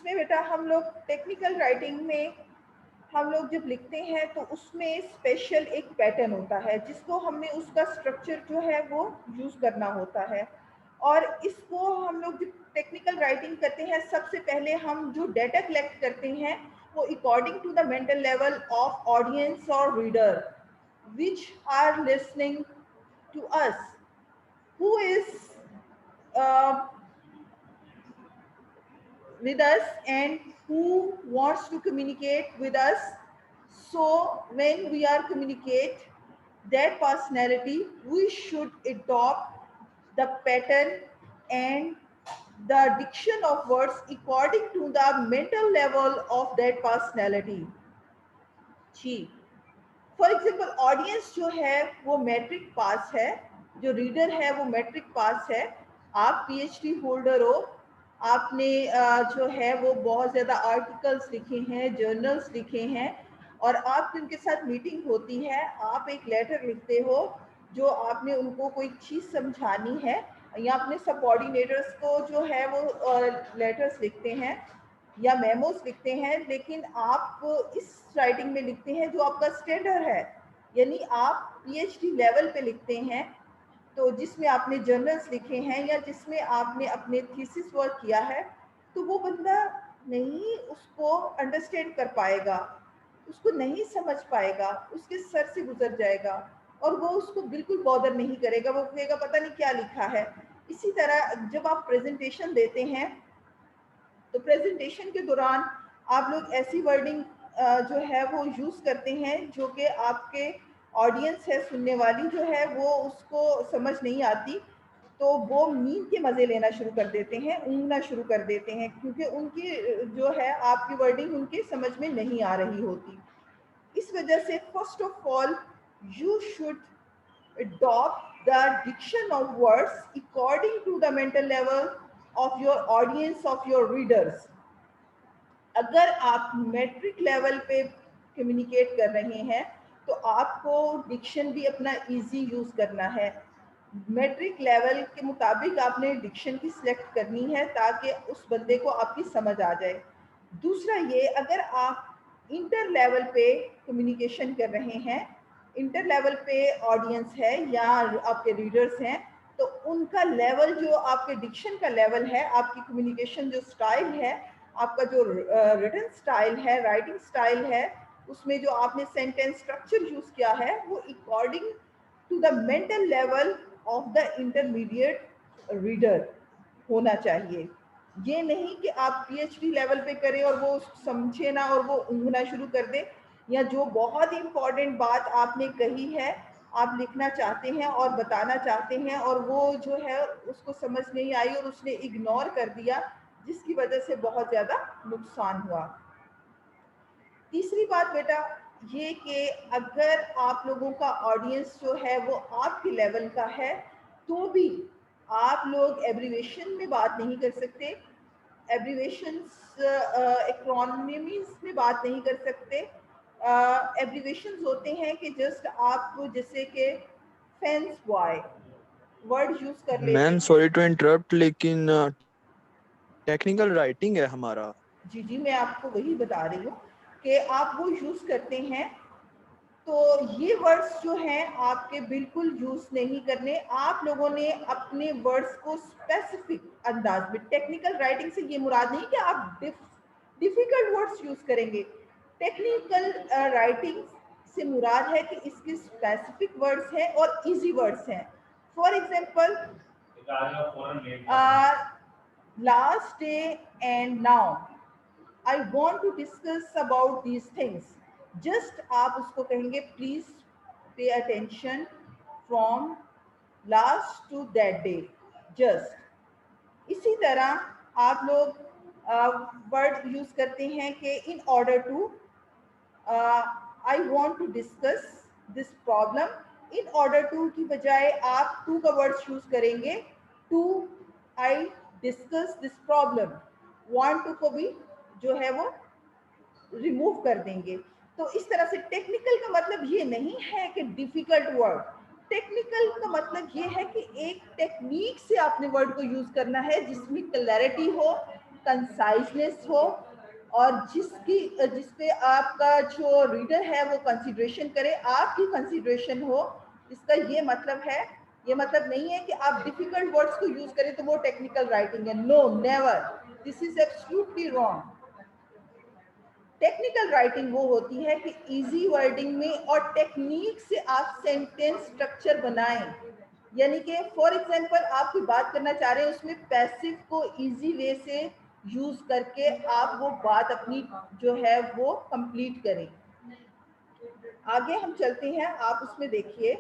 इसमें बेटा हम लोग टेक्निकल राइटिंग में हम लोग जब लिखते हैं तो उसमें स्पेशल एक पैटर्न होता है जिसको हमने उसका स्ट्रक्चर जो है वो यूज़ करना होता है। और इसको हम लोग जब टेक्निकल राइटिंग करते हैं, सबसे पहले हम जो डेटा कलेक्ट करते हैं वो according to the mental level of audience और reader which are listening to us, who is uh, with us and who wants to communicate with us. So when we are communicate that personality, we should adopt the pattern and the diction of words according to the mental level of that personality. जी, for example audience जो है वो matric pass है, जो reader है वो matric pass है, आप पीएचडी होल्डर हो, आपने जो है वो बहुत ज़्यादा आर्टिकल्स लिखे हैं, जर्नल्स लिखे हैं, और आपकी उनके साथ मीटिंग होती है, आप एक लेटर लिखते हो जो आपने उनको कोई चीज़ समझानी है, या अपने सबऑर्डिनेटर्स को जो है वो लेटर्स लिखते हैं या मेमोस लिखते हैं, लेकिन आप इस राइटिंग में लिखते हैं जो आपका स्टैंडर्ड है, यानी आप पीएचडी लेवल पे लिखते हैं, तो जिसमें आपने जर्नल्स लिखे हैं या जिसमें आपने अपने थीसिस वर्क किया है, तो वो बंदा नहीं उसको अंडरस्टैंड कर पाएगा, उसको नहीं समझ पाएगा, उसके सर से गुजर जाएगा और वो उसको बिल्कुल बॉदर नहीं करेगा, वो कहेगा पता नहीं क्या लिखा है। इसी तरह जब आप प्रेजेंटेशन देते हैं तो प्रेजेंटेशन के दौरान आप लोग ऐसी वर्डिंग जो है वो यूज़ करते हैं जो कि आपके ऑडियंस है सुनने वाली जो है वो उसको समझ नहीं आती, तो वो नींद के मज़े लेना शुरू कर देते हैं, ऊँघना शुरू कर देते हैं, क्योंकि उनकी जो है आपकी वर्डिंग उनके समझ में नहीं आ रही होती। इस वजह से first of all you should adopt the diction of words according to the mental level of your audience, of your readers. अगर आप मैट्रिक लेवल पे कम्युनिकेट कर रहे हैं तो आपको डिक्शन भी अपना इजी यूज करना है। मैट्रिक लेवल के मुताबिक आपने डिक्शन की सिलेक्ट करनी है ताकि उस बंदे को आपकी समझ आ जाए। दूसरा ये, अगर आप इंटर लेवल पे कम्युनिकेशन कर रहे हैं, इंटर लेवल पे ऑडियंस है या आपके रीडर्स हैं, तो उनका लेवल जो आपके डिक्शन का लेवल है, आपकी कम्युनिकेशन जो स्टाइल है, आपका जो रिटन स्टाइल है, राइटिंग स्टाइल है, उसमें जो आपने सेंटेंस स्ट्रक्चर यूज किया है वो according to the mental level of the intermediate reader होना चाहिए। ये नहीं कि आप पीएचडी लेवल पे करें और वो समझे ना और वो ऊँघना शुरू कर दे, या जो बहुत इंपॉर्टेंट बात आपने कही है, आप लिखना चाहते हैं और बताना चाहते हैं और वो जो है उसको समझ नहीं आई और उसने इग्नोर कर दिया, जिसकी वजह से बहुत ज़्यादा नुकसान हुआ। तीसरी बात बेटा ये कि अगर आप लोगों का ऑडियंस जो है वो आपके लेवल का है, तो भी आप लोग एब्रीवेशन में बात नहीं कर सकते, एब्रीवेशंस एक्रोनिमीज में बात नहीं कर सकते। एब्रीवेशंस होते हैं कि जस्ट आप जैसे कि फेंस बॉय वर्ड यूज कर लेते मैम हैं। सॉरी टू इंटरप्ट, लेकिन टेक्निकल राइटिंग है हमारा। जी जी, मैं आपको वही बता रही हूँ कि आप वो यूज करते हैं, तो ये वर्ड्स जो हैं आपके बिल्कुल यूज नहीं करने। आप लोगों ने अपने वर्ड्स को स्पेसिफिक अंदाज में, टेक्निकल राइटिंग से ये मुराद नहीं कि आप डिफिकल्ट वर्ड्स यूज करेंगे, टेक्निकल राइटिंग से मुराद है कि इसके स्पेसिफिक वर्ड्स हैं और इजी वर्ड्स हैं। For example last day and now, I want to discuss about these things. Just आप उसको कहेंगे please pay attention from last to that day. Just इसी तरह आप लोग वर्ड यूज करते हैं कि in order to I want to discuss this problem. In order to की बजाय आप to का वर्ड यूज करेंगे, to I discuss this problem. Want to को भी जो है वो रिमूव कर देंगे। तो इस तरह से टेक्निकल का मतलब ये नहीं है कि डिफिकल्ट वर्ड, टेक्निकल का मतलब ये है कि एक टेक्निक से आपने वर्ड को यूज करना है जिसमें क्लैरिटी हो, कंसाइजनेस हो और जिसपे आपका जो रीडर है वो कंसिडरेशन करे, आपकी कंसिडरेशन हो। इसका ये मतलब है, ये मतलब नहीं है कि आप डिफिकल्ट वर्ड्स को यूज करें तो वो टेक्निकल राइटिंग है। No, never, this is absolutely wrong. Technical writing वो होती है कि इजी वर्डिंग में और टेक्निक से आप सेंटेंस स्ट्रक्चर बनाएं। यानी कि फॉर एग्जांपल आप कोई बात करना चाह रहे हैं, उसमें पैसिव को इजी वे से यूज करके आप वो बात अपनी जो है वो कंप्लीट करें। आगे हम चलते हैं, आप उसमें देखिए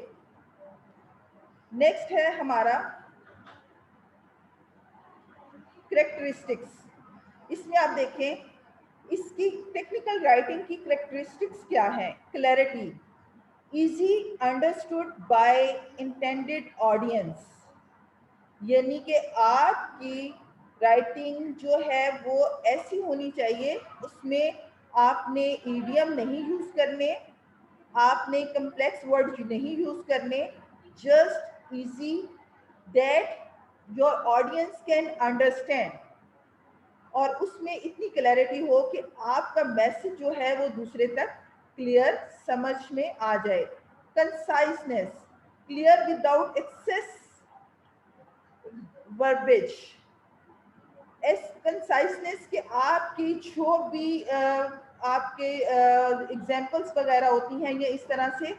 नेक्स्ट है हमारा करेक्टरिस्टिक्स। इसमें आप देखें इसकी टेक्निकल राइटिंग की करेक्टरिस्टिक्स क्या है। Clarity, easy understood by intended audience, यानी कि आपकी राइटिंग जो है वो ऐसी होनी चाहिए, उसमें आपने ईडियम नहीं यूज करने, आपने कम्प्लेक्स वर्ड नहीं यूज करने, just easy that your audience can understand, और उसमें इतनी क्लैरिटी हो कि आपका मैसेज जो है वो दूसरे तक क्लियर समझ में आ जाए। Conciseness, clear without excess verbiage. Conciseness के आपकी जो भी आपके एग्जाम्पल्स वगैरह होती हैं ये इस तरह से,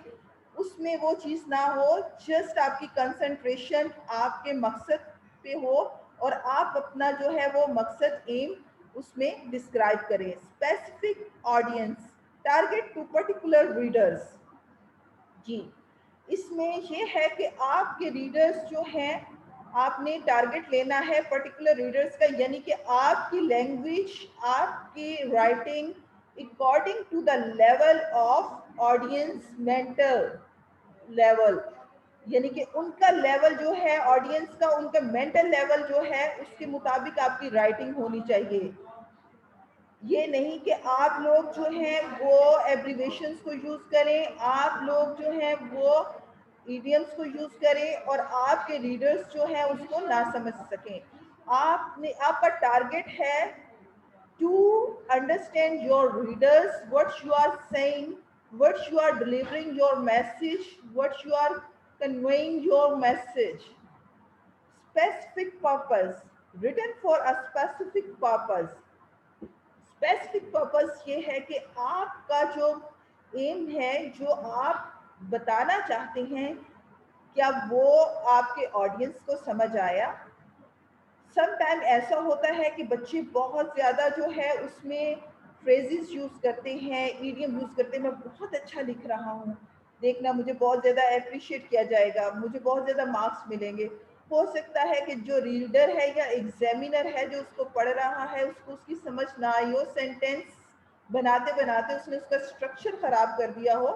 उसमें वो चीज़ ना हो, जस्ट आपकी कंसंट्रेशन आपके मकसद पे हो और आप अपना जो है वो मकसद एम उसमें डिस्क्राइब करें। Specific audience, target to particular readers. जी, इसमें ये है कि आपके रीडर्स जो हैं, आपने टारगेट लेना है पर्टिकुलर रीडर्स का, यानी कि आपकी लैंग्वेज, आपकी writing according to the level of audience mental level, यानी कि उनका लेवल जो है ऑडियंस का, उनका मेंटल लेवल जो है उसके मुताबिक आपकी राइटिंग होनी चाहिए। ये नहीं कि आप लोग जो हैं वो एब्रीवेशंस को यूज करें, आप लोग जो हैं वो इडियम्स को यूज करें और आपके रीडर्स जो हैं उसको ना समझ सकें। आपका टारगेट है to understand your readers, what you are saying, what you are delivering your message, what you are conveying your message. Specific purpose, written for a specific purpose. Specific purpose ये है कि आपका जो एम है, जो आप बताना चाहते हैं, क्या वो आपके ऑडियंस को समझ आया। सम टाइम ऐसा होता है कि बच्चे बहुत ज़्यादा जो है उसमें फ्रेजेस यूज़ करते हैं, ईडियम यूज़ करते हैं, मैं बहुत अच्छा लिख रहा हूँ, देखना मुझे बहुत ज़्यादा अप्रिशिएट किया जाएगा, मुझे बहुत ज़्यादा मार्क्स मिलेंगे। हो सकता है कि जो रीडर है या एग्जामिनर है जो उसको पढ़ रहा है, उसको उसकी समझ ना आई हो, सेंटेंस बनाते बनाते उसने उसका स्ट्रक्चर खराब कर दिया हो,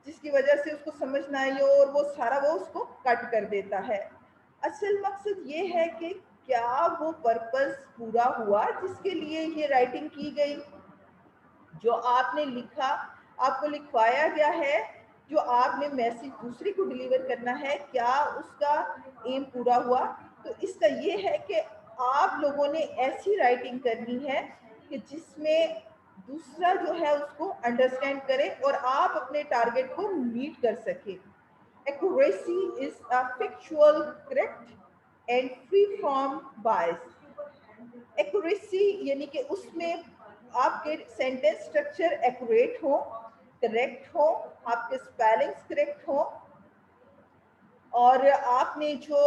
जिसकी वजह से उसको समझ ना आई हो और वो सारा वो उसको कट कर देता है। असल मकसद ये है कि क्या वो पर्पस पूरा हुआ जिसके लिए ये राइटिंग की गई, जो आपने लिखा, आपको लिखवाया गया है, जो आपने मैसेज दूसरे को डिलीवर करना है, क्या उसका एम पूरा हुआ। तो इसका ये है कि आप लोगों ने ऐसी राइटिंग करनी है कि जिसमें दूसरा जो है उसको अंडरस्टैंड करे और आप अपने टारगेट को मीट कर सके। Accuracy is a factual, correct and free from bias. Accuracy यानी कि उसमें आपके सेंटेंस स्ट्रक्चर एक्यूरेट हो, करेक्ट हो, आपके स्पेलिंग्स करेक्ट हो, और आपने जो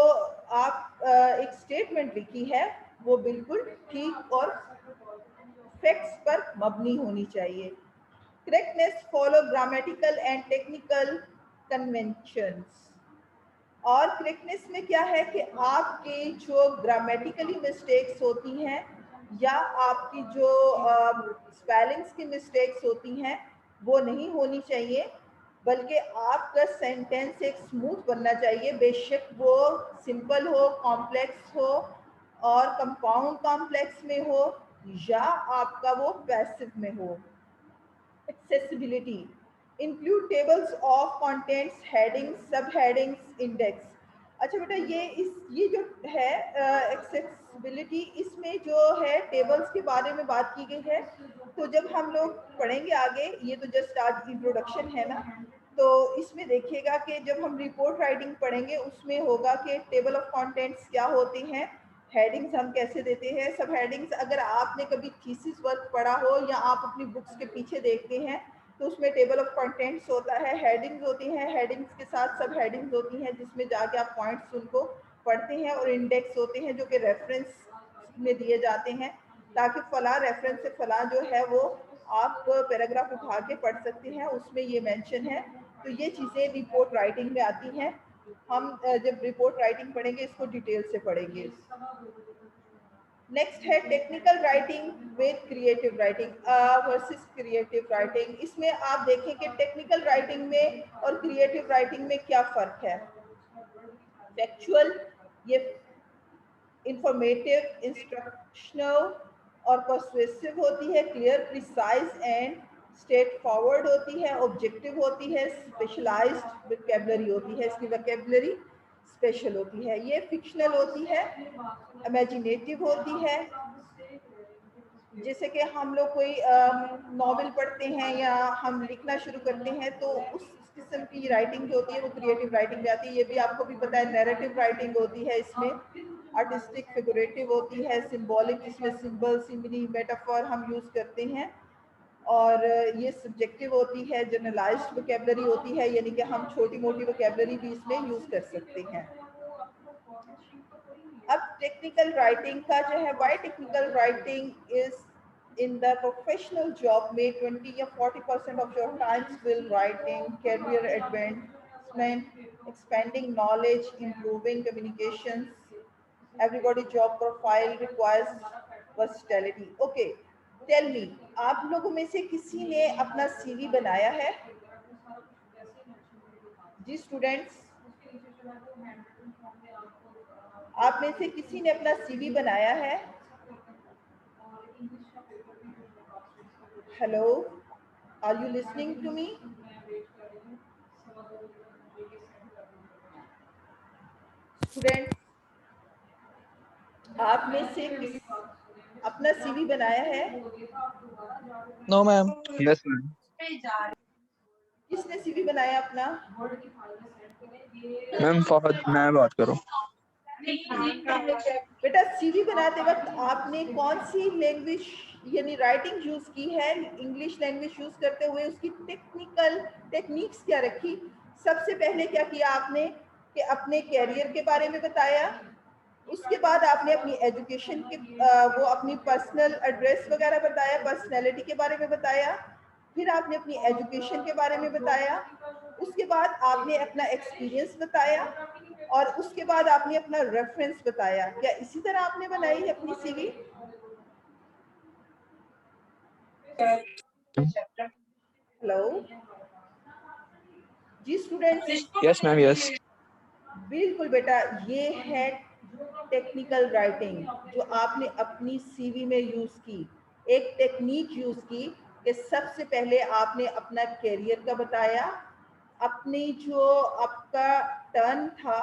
आप एक स्टेटमेंट लिखी है वो बिल्कुल ठीक और फैक्ट्स पर मबनी होनी चाहिए। Correctness follow grammatical and technical conventions. और करेक्टनेस में क्या है कि आपके जो ग्रामेटिकली मिस्टेक्स होती हैं या आपकी जो स्पेलिंग्स की मिस्टेक्स होती हैं वो नहीं होनी चाहिए, बल्कि आपका सेंटेंस एक स्मूथ बनना चाहिए। बेशक वो सिंपल हो, कॉम्प्लेक्स हो और कंपाउंड कॉम्प्लेक्स में हो या आपका वो पैसिव में हो। Accessibility, include tables of contents, headings, subheadings, index। अच्छा बेटा, ये जो है एक्सेसिबिलिटी, इसमें जो है टेबल्स के बारे में बात की गई है। तो जब हम लोग पढ़ेंगे आगे, ये तो जस्ट आज इंट्रोडक्शन है ना, तो इसमें देखिएगा कि जब हम रिपोर्ट राइटिंग पढ़ेंगे उसमें होगा कि टेबल ऑफ कंटेंट्स क्या होते हैं, हेडिंग्स हम कैसे देते हैं, सब हेडिंग्स। अगर आपने कभी थीसिस वर्क पढ़ा हो या आप अपनी बुक्स के पीछे देखते हैं तो उसमें टेबल ऑफ कंटेंट्स होता है, हेडिंग्स होती हैं, हेडिंग्स के साथ सब हेडिंग्स होती हैं जिसमें जाके आप पॉइंट्स उनको पढ़ते हैं, और इंडेक्स होते हैं जो कि रेफरेंस में दिए जाते हैं, ताकि फला रेफरेंस से फला जो है वो आप पैराग्राफ उठा के पढ़ सकते हैं, उसमें ये मेंशन है। तो ये चीज़ें रिपोर्ट राइटिंग में आती हैं। हम जब रिपोर्ट राइटिंग पढ़ेंगे इसको डिटेल से पढ़ेंगे। नेक्स्ट है technical writing with creative writing versus creative writing. इसमें आप देखें कि टेक्निकल राइटिंग में और क्रिएटिव राइटिंग में क्या फ़र्क है। फैक्चुअल, ये इंफॉर्मेटिव, इंस्ट्रक्शनल और पर्सुएसिव होती है। Clear, precise and straight forward होती है। ऑब्जेक्टिव होती है। स्पेशलाइज्ड वोकैबुलरी होती है, इसकी वोकैबुलरी स्पेशल होती है। ये फिक्शनल होती है। इमेजिनेटिव होती है, जैसे कि हम लोग कोई नॉवेल पढ़ते हैं या हम लिखना शुरू करते हैं तो उस किस्म की राइटिंग जो होती है वो क्रिएटिव राइटिंग में आती है। ये भी आपको भी पता है, नैरेटिव राइटिंग होती है, इसमें आर्टिस्टिक, फिगरेटिव होती है, सिंबॉलिक, जिसमें सिंबल, सिम्बली, मेटाफर हम यूज़ करते हैं, और ये सब्जेक्टिव होती है। जनरलाइज्ड वोकैबुलरी होती है, यानी कि हम छोटी मोटी वोकैबुलरी भी इसमें यूज़ कर सकते हैं। अब टेक्निकल राइटिंग का जो है, why technical writing is in the professional job में 20 या 40% of your time will writing, career advancement, expanding knowledge, improving communications. Everybody job profile requires versatility. Okay, tell me, आप लोगों में से किसी ने अपना सीवी बनाया है? जी स्टूडेंट्स, आप में से किसी ने अपना सीवी बनाया है? Hello, are you listening to me? Student, आप में से अपना सीवी बनाया है? No ma'am. Yes ma'am. किसने सीवी बनाया अपना? मैम फहद, मैं बात करूँ। बेटा, सीवी बनाते वक्त आपने कौन सी लैंग्वेज यानी राइटिंग यूज की है? इंग्लिश लैंग्वेज यूज करते हुए उसकी टेक्निक्स क्या रखी? सबसे पहले क्या किया आपने कि अपने कैरियर के बारे में बताया, उसके बाद आपने अपनी एजुकेशन के वो अपनी पर्सनल एड्रेस वगैरह बताया, पर्सनैलिटी के बारे में बताया, फिर आपने अपनी एजुकेशन के बारे में बताया, उसके बाद आपने अपना एक्सपीरियंस बताया, और उसके बाद आपने अपना रेफरेंस बताया। क्या इसी तरह आपने बनाई है अपनी सीवी? हेलो जी स्टूडेंट्स। Yes ma'am, yes. बिल्कुल बेटा, ये है टेक्निकल राइटिंग जो आपने अपनी सीवी में यूज की। एक टेक्निक यूज की कि सबसे पहले आपने अपना कैरियर का बताया, अपनी जो आपका टर्न था,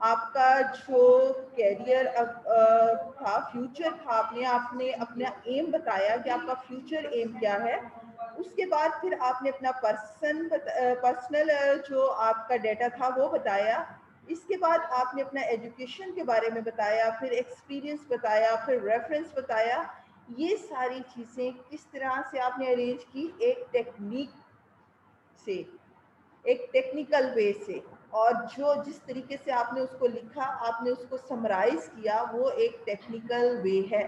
आपका जो कैरियर था, फ्यूचर था, आपने आपने अपना एम बताया कि आपका फ्यूचर एम क्या है। उसके बाद फिर आपने अपना पर्सनल जो आपका डेटा था वो बताया। इसके बाद आपने अपना एजुकेशन के बारे में बताया, फिर एक्सपीरियंस बताया, फिर रेफरेंस बताया। ये सारी चीज़ें किस तरह से आपने अरेंज की? एक टेक्निक से, एक टेक्निकल वे से, और जो जिस तरीके से आपने उसको लिखा, आपने उसको समराइज किया, वो एक टेक्निकल वे है।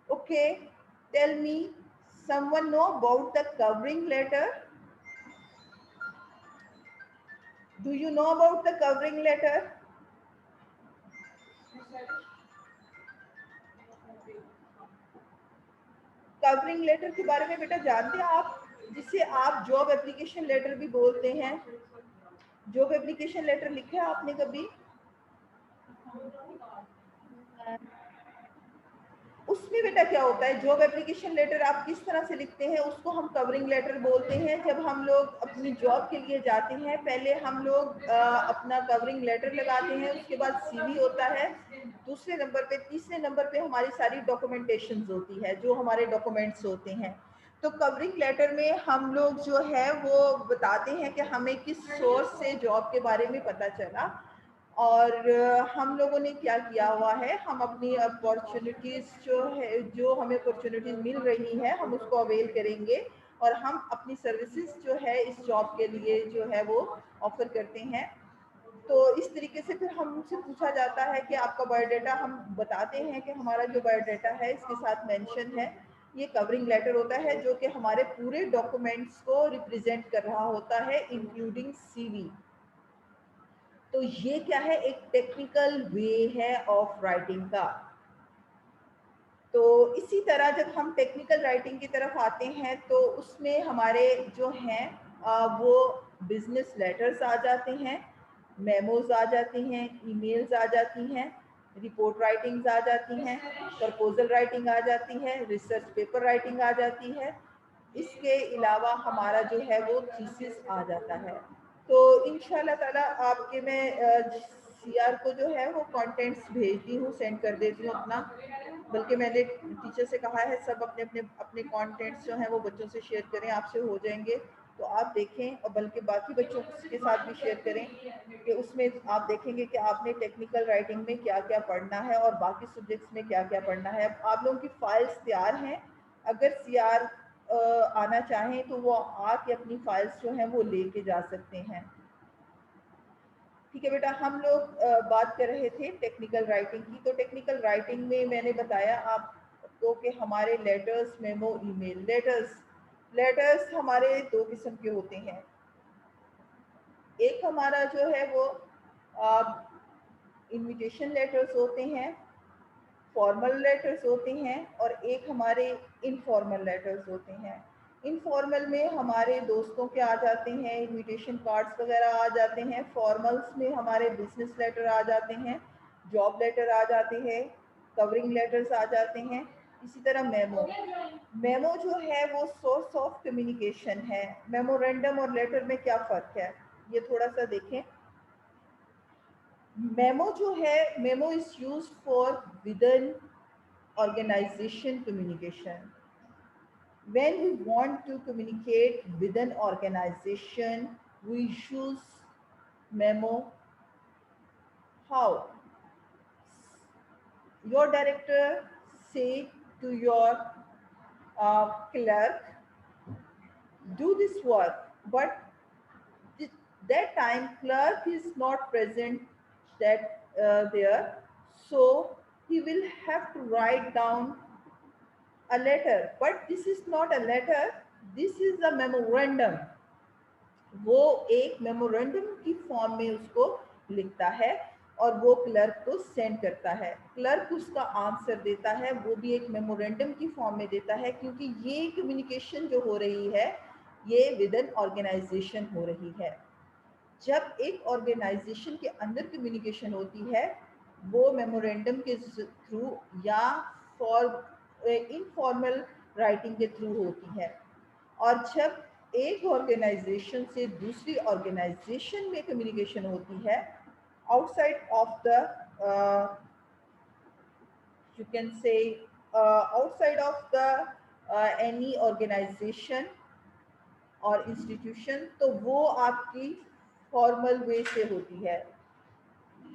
Okay, tell me, someone know about the covering letter? Do you know about the covering letter? Covering letter के बारे में बेटा जानते हैं आप, जिसे आप जॉब एप्लीकेशन लेटर भी बोलते हैं? जॉब एप्लीकेशन लेटर लिखा है आपने कभी? उसमें बेटा क्या होता है, जॉब एप्लीकेशन लेटर आप किस तरह से लिखते हैं उसको हम कवरिंग लेटर बोलते हैं। जब हम लोग अपनी जॉब के लिए जाते हैं, पहले हम लोग अपना कवरिंग लेटर लगाते हैं, उसके बाद सीवी होता है, दूसरे नंबर पे, तीसरे नंबर पे हमारी सारी डॉक्यूमेंटेशन होती है, जो हमारे डॉक्यूमेंट्स होते हैं। तो कवरिंग लेटर में हम लोग जो है वो बताते हैं कि हमें किस सोर्स से जॉब के बारे में पता चला और हम लोगों ने क्या किया हुआ है, हम अपनी अपॉर्चुनिटीज जो है, जो हमें अपॉर्चुनिटीज मिल रही है, हम उसको अवेल करेंगे और हम अपनी सर्विसेज जो है इस जॉब के लिए जो है वो ऑफर करते हैं। तो इस तरीके से फिर हमसे पूछा जाता है कि आपका बायोडाटा, हम बताते हैं कि हमारा जो बायोडाटा है इसके साथ मेंशन है। ये कवरिंग लेटर होता है जो कि हमारे पूरे डॉक्यूमेंट्स को रिप्रेजेंट कर रहा होता है, इंक्लूडिंग सीवी। तो ये क्या है, एक टेक्निकल वे है ऑफ राइटिंग का। तो इसी तरह जब हम टेक्निकल राइटिंग की तरफ आते हैं तो उसमें हमारे जो हैं वो बिजनेस लेटर्स आ जाते हैं, मेमोज आ जाती हैं, ईमेल्स आ जाती हैं, रिपोर्ट राइटिंग्स आ जाती हैं, प्रपोजल राइटिंग आ जाती है, रिसर्च पेपर राइटिंग आ जाती है। इसके अलावा हमारा जो है वो थीसिस आ जाता है। तो इंशाल्लाह ताला आपके मैं सीआर को जो है वो कंटेंट्स भेजती हूँ, सेंड कर देती हूँ अपना। बल्कि मैंने टीचर से कहा है सब अपने अपने अपने कंटेंट्स जो हैं वो बच्चों से शेयर करें, आपसे हो जाएंगे तो आप देखें, और बल्कि बाकी बच्चों के साथ भी शेयर करें कि उसमें आप देखेंगे कि आपने टेक्निकल राइटिंग में क्या क्या पढ़ना है और बाकी सब्जेक्ट्स में क्या क्या पढ़ना है। आप लोगों की फाइल्स तैयार हैं, अगर सीआर आना चाहें तो वो आके अपनी फाइल्स जो हैं वो लेके जा सकते हैं। ठीक है बेटा, हम लोग बात कर रहे थे टेक्निकल राइटिंग की। तो टेक्निकल राइटिंग में मैंने बताया आपको कि हमारे लेटर्स, मेमो, ईमेल। लेटर्स हमारे दो किस्म के होते हैं। एक हमारा जो है वो इनविटेशन लेटर्स होते हैं, फॉर्मल लेटर्स होते हैं, और एक हमारे इनफॉर्मल लेटर्स होते हैं। इनफॉर्मल में हमारे दोस्तों के आ जाते हैं, इनविटेशन कार्ड्स वगैरह आ जाते हैं। फॉर्मल्स में हमारे बिजनेस लेटर आ जाते हैं, जॉब लेटर आ जाते हैं, कवरिंग लेटर्स आ जाते हैं। इसी तरह मेमो जो है वो सोर्स ऑफ कम्युनिकेशन है। मेमोरेंडम और लेटर में क्या फ़र्क है ये थोड़ा सा देखें। मेमो जो है, memo is used for within organization communication. When we want to communicate with an organization, we use memo. How? Your director say to your clerk, do this work, but that time clerk is not present there, so he will have to write down a letter, but this is not a letter, this is a memorandum. वो एक memorandum की form में उसको लिखता है और वो clerk को सेंड करता है। क्लर्क उसका आंसर देता है, वो भी एक मेमोरेंडम की फॉर्म में देता है, क्योंकि ये कम्युनिकेशन जो हो रही है ये विद एन ऑर्गेनाइजेशन हो रही है। जब एक ऑर्गेनाइजेशन के अंदर कम्युनिकेशन होती है वो मेमोरेंडम के थ्रू या फॉर इनफॉर्मल राइटिंग के थ्रू होती है। और जब एक ऑर्गेनाइजेशन से दूसरी ऑर्गेनाइजेशन में कम्युनिकेशन होती है outside of the you can say outside of the any organization और इंस्टीट्यूशन, तो वो आपकी फॉर्मल वे से होती है।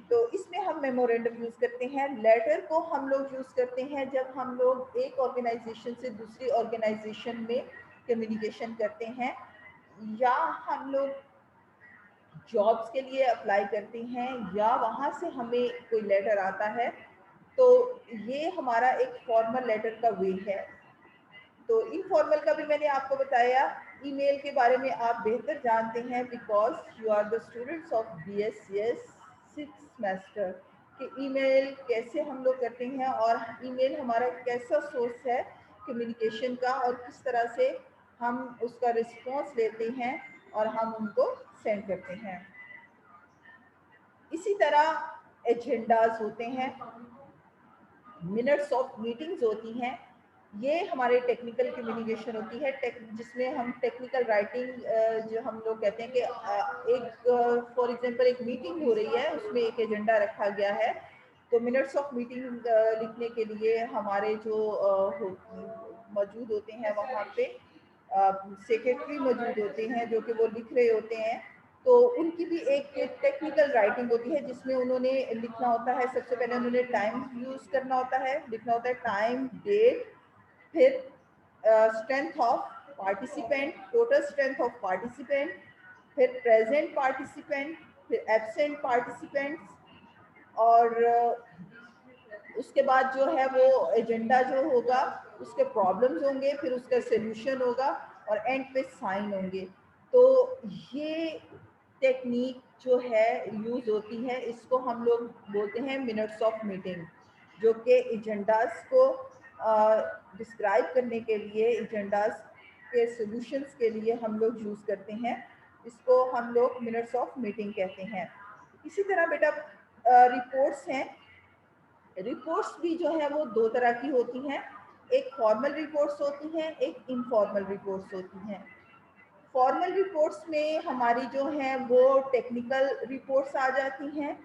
तो इसमें हम मेमोरेंडम यूज करते हैं। लेटर को हम लोग यूज करते हैं जब हम लोग एक ऑर्गेनाइजेशन से दूसरी ऑर्गेनाइजेशन में कम्युनिकेशन करते हैं, या हम लोग जॉब्स के लिए अप्लाई करते हैं, या वहाँ से हमें कोई लेटर आता है। तो ये हमारा एक फॉर्मल लेटर का वे है। तो इनफॉर्मल का भी मैंने आपको बताया। ईमेल के बारे में आप बेहतर जानते हैं because you are the students of BScs 6th semester कि ईमेल कैसे हम लोग करते हैं और ईमेल हमारा कैसा सोर्स है कम्युनिकेशन का, और किस तरह से हम उसका रिस्पॉन्स लेते हैं और हम उनको सेंड करते हैं। इसी तरह एजेंडाज होते हैं। मिनट्स ऑफ मीटिंग्स होती हैं, ये हमारे टेक्निकल कम्युनिकेशन होती है, जिसमें हम टेक्निकल राइटिंग जो हम लोग कहते हैं कि एक फॉर एग्जांपल एक मीटिंग हो रही है, उसमें एक एजेंडा रखा गया है, तो मिनट्स ऑफ मीटिंग लिखने के लिए हमारे जो मौजूद होते हैं वहाँ पे सेक्रेटरी मौजूद होते हैं जो कि वो लिख रहे होते हैं, तो उनकी भी एक टेक्निकल राइटिंग होती है जिसमें उन्होंने लिखना होता है, सबसे पहले उन्होंने टाइम यूज करना होता है, लिखना होता है टाइम, डेट, फिर strength of participant, total strength of participant, फिर प्रेजेंट पार्टिसिपेंट, फिर एब्सेंट पार्टिसिपेंट्स, और उसके बाद जो है वो एजेंडा जो होगा उसके प्रॉब्लम्स होंगे, फिर उसका सोल्यूशन होगा और एंड पे साइन होंगे। तो ये टेक्निक जो है यूज होती है, इसको हम लोग बोलते हैं मिनट्स ऑफ मीटिंग, जो कि एजेंडास को डिस्क्राइब करने के लिए, एजेंडास के सॉल्यूशंस के लिए हम लोग यूज करते हैं। इसको हम लोग मिनट्स ऑफ मीटिंग कहते हैं। इसी तरह बेटा रिपोर्ट्स हैं। रिपोर्ट्स भी जो है वो दो तरह की होती हैं, एक फॉर्मल रिपोर्ट्स होती हैं, एक इनफॉर्मल रिपोर्ट्स होती हैं। फॉर्मल रिपोर्ट्स में हमारी जो है वो टेक्निकल रिपोर्ट्स आ जाती हैं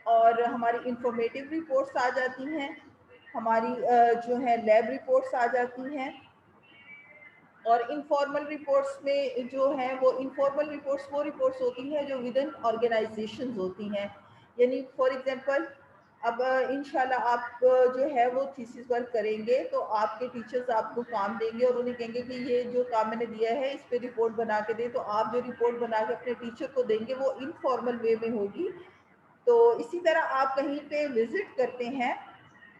और हमारी इंफॉर्मेटिव रिपोर्ट्स आ जाती हैं, हमारी जो है लैब रिपोर्ट्स आ जाती हैं। और इनफॉर्मल रिपोर्ट्स में जो है वो इनफॉर्मल रिपोर्ट्स वो रिपोर्ट्स होती हैं जो विद इन ऑर्गेनाइजेशंस होती हैं। यानी फॉर एग्जांपल अब इंशाल्लाह आप जो है वो थीसिस वर्क करेंगे, तो आपके टीचर्स आपको काम देंगे और उन्हें कहेंगे कि ये जो काम मैंने दिया है इस पे रिपोर्ट बना के दे, तो आप जो रिपोर्ट बना के अपने टीचर को देंगे वो इनफॉर्मल वे में होगी। तो इसी तरह आप कहीं पे विजिट करते हैं,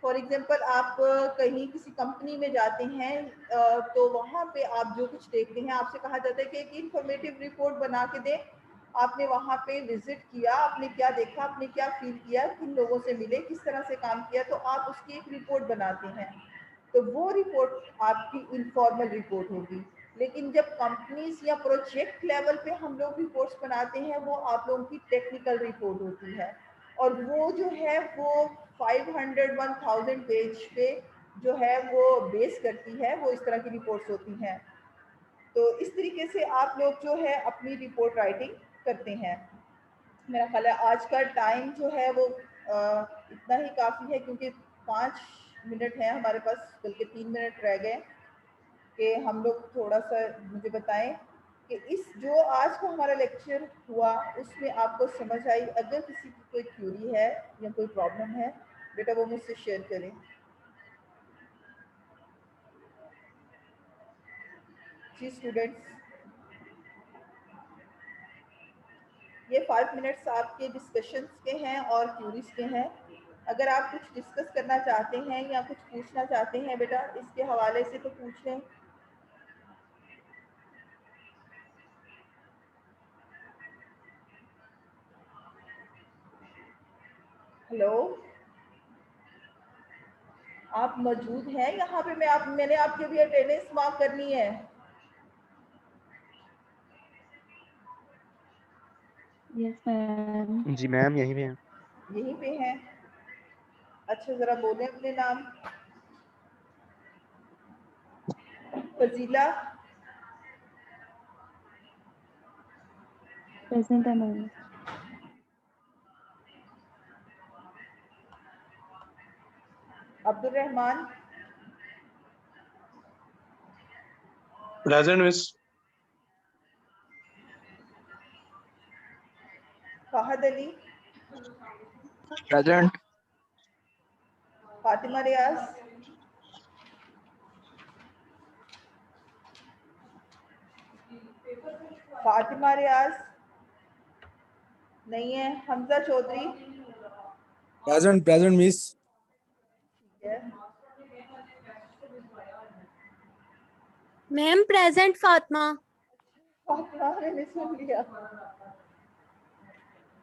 फॉर एग्जांपल आप कहीं किसी कंपनी में जाते हैं, तो वहाँ पे आप जो कुछ देखते हैं, आपसे कहा जाता है कि एक इंफॉर्मेटिव रिपोर्ट बना के दें। आपने वहाँ पे विजिट किया, आपने क्या देखा, आपने क्या फील किया, किन लोगों से मिले, किस तरह से काम किया, तो आप उसकी एक रिपोर्ट बनाते हैं। तो वो रिपोर्ट आपकी इनफॉर्मल रिपोर्ट होगी। लेकिन जब कंपनीज या प्रोजेक्ट लेवल पे हम लोग रिपोर्ट्स बनाते हैं, वो आप लोगों की टेक्निकल रिपोर्ट होती है, और वो जो है वो 500 1000 पेज पे जो है वो बेस करती है, वो इस तरह की रिपोर्ट्स होती हैं। तो इस तरीके से आप लोग जो है अपनी रिपोर्ट राइटिंग करते हैं। मेरा ख्याल है आज का टाइम जो है वो इतना ही काफ़ी है, क्योंकि 5 मिनट है हमारे पास, बल्कि 3 मिनट रह गए, कि हम लोग थोड़ा सा मुझे बताएं कि इस जो आज का हमारा लेक्चर हुआ उसमें आपको समझ आई। अगर किसी की कोई क्यूरी है या कोई प्रॉब्लम है बेटा, वो मुझसे शेयर करें। जी स्टूडेंट्स, ये 5 मिनट्स आपके डिस्कशंस के हैं और क्यूरीज के हैं। अगर आप कुछ डिस्कस करना चाहते हैं या कुछ पूछना चाहते हैं बेटा इसके हवाले से, तो पूछ लें। हेलो, आप मौजूद हैं यहाँ पे? मैंने आपकी भी अटेंडेंस मार्क करनी है। Yes ma'am. जी मैम, यहीं पे हैं। यहीं पे हैं? अच्छा, जरा बोलें अपने नाम। फजीला, प्रेजेंट है ma'am. Abdul Rahman, present miss. Fahad Ali, present. Fatima Riaz, Fatima Riaz नहीं है। Hamza Chaudhary, present present miss. ठीक है। Ma'am present Fatima. फातिमा मैंने सुन लिया।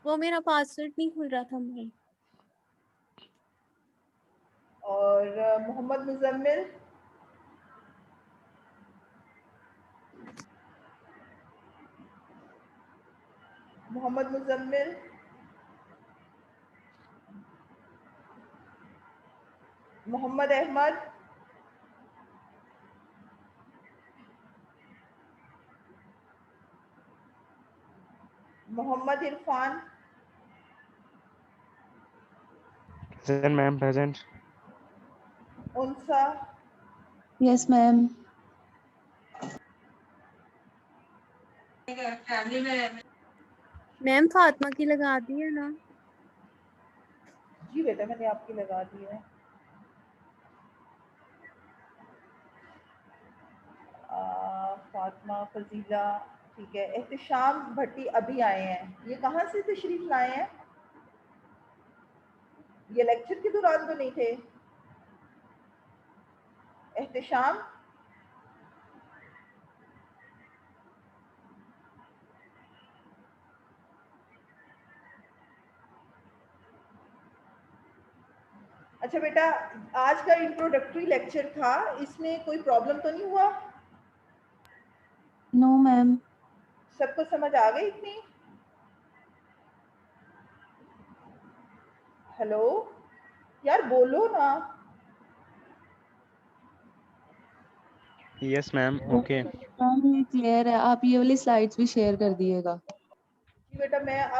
वो मेरा पासवर्ड नहीं खुल रहा था मैम। और Mohammad Muzammil, Mohammad Muzammil, Mohammad Ahmad, Mohammad Irfan, Present, ma'am. Present. उनसा, Yes, ma'am. मैम फातिमा की लगा दी है ना? जी बेटा मैंने आपकी लगा दी है। फातिमा, फजीला, ठीक है। एहतिशाम भट्टी अभी आए हैं, ये कहाँ से तशरीफ लाए हैं? ये लेक्चर के दौरान तो नहीं थे। एहतिशाम, अच्छा बेटा, आज का इंट्रोडक्टरी लेक्चर था, इसमें कोई प्रॉब्लम तो नहीं हुआ? No, ma'am. सबको समझ आ गई इतनी? हेलो यार, बोलो ना। Yes, ma'am. Okay. मैम ये क्लियर है, आप ये वाली स्लाइड्स भी शेयर कर दिएगा। जी बेटा मैं अब